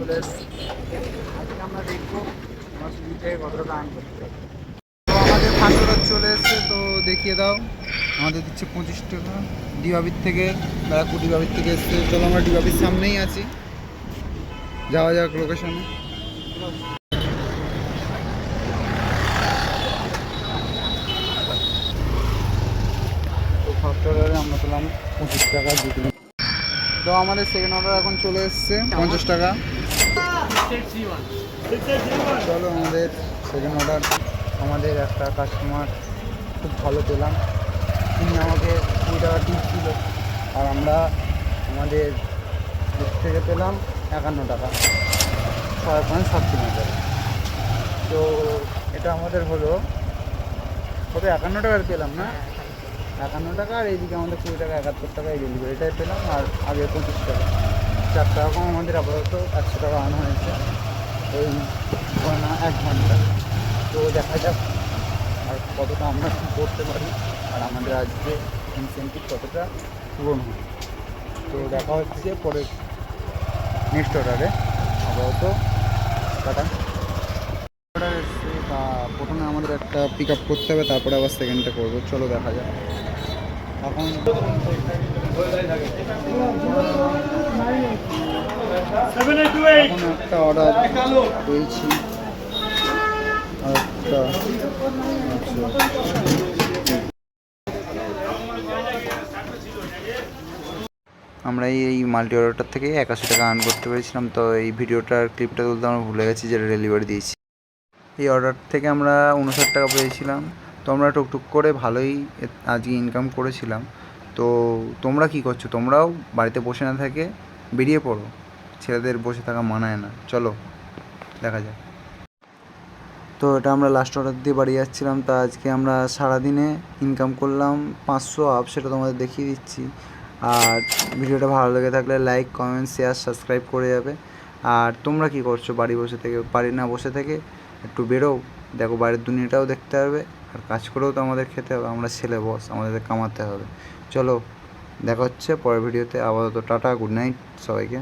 চলে এসেছি। আজকে আমরা দেখবো আমার সুইগি থেকে কতটা আর্ন করতে পারি। তো আমাদের ফান্ডুরার চলে এসছে, তো দেখিয়ে দাও। আমাদের দিচ্ছে 25 টাকা ডিবাবির থেকে, ব্যারাকপুর ডিবাবির থেকে এসছে। চলো আমরা ডিবাবির সামনেই আছি, যাওয়া যাক লোকেশনে। তো ফার্স্ট অর্ডারে আমরা পেলাম 25 টাকা 2 কিলো। তো আমাদের সেকেন্ড অর্ডার এখন চলে এসছে 50 টাকা। চলো আমাদের সেকেন্ড অর্ডার। আমাদের একটা কাস্টমার খুব ভালো পেলাম, তিনি আমাকে 20 টাকা টিপ ছিল, আর আমরা আমাদের দিক থেকে পেলাম 51 টাকা 6.7 কিলোমিটার। তো এটা আমাদের হলো কত, 51 টাকার পেলাম না, 51 টাকা। আর এইদিকে আমাদের 20 টাকা 71 টাকা এই ডেলিভারিটাই পেলাম, আর আগে 25 টাকা, 4 টাকা কম আমাদের আপাতত 100 টাকা আনা হয়েছে এই 1 ঘন্টা। তো দেখা যাক আর কতটা আমরা কী করতে পারি, আর আমাদের আজকে ইনসেন্টিভ কতটা পূরণ হয়। তো দেখা হচ্ছে পরে নেক্সট অর্ডারে। আপাতত টাটা। অর্ডার এসছে, তা প্রথমে আমাদের একটা পিক আপ করতে হবে, তারপরে আবার সেকেন্ডটা করবো। চলো দেখা যাক। এখন একটা অর্ডার পেয়েছি, একটা আমরা এই মাল্টি অর্ডারটার থেকে 81 টাকা আর্ন করতে পেরেছিলাম। তো এই ভিডিওটার ক্লিপটা তুলতে আমরা ভুলে গেছি, যেটা ডেলিভারি দিয়েছি। এই অর্ডার থেকে আমরা 59 টাকা পেয়েছিলাম। তো আমরা টুকটুক করে ভালোই আজকে ইনকাম করেছিলাম। তো তোমরা কি করছো? তোমরাও বাড়িতে বসে না থেকে বেরিয়ে পড়ো, ছেলেদের বসে থাকা মানায় না। চলো দেখা যাক। তো এটা আমরা লাস্ট অর্ডার দিয়ে বাড়ি যাচ্ছিলাম। তো আজকে আমরা সারাদিনে ইনকাম করলাম 500 আপ, সেটা তোমাদের দেখিয়ে দিচ্ছি। আর ভিডিওটা ভালো লেগে থাকলে লাইক, কমেন্ট, শেয়ার, সাবস্ক্রাইব করে যাবে। আর তোমরা কি করছো? বাড়ি না বসে থেকে একটু বেরো, দেখো বাইরের দুনিয়াটাও দেখতে হবে, আর কাজ করেও তো আমাদের খেতে হবে। আমরা ছেলে বস, আমাদের কামাতে হবে। চলো দেখা হচ্ছে পরের ভিডিওতে। আপাতত টাটা, গুড নাইট সবাইকে।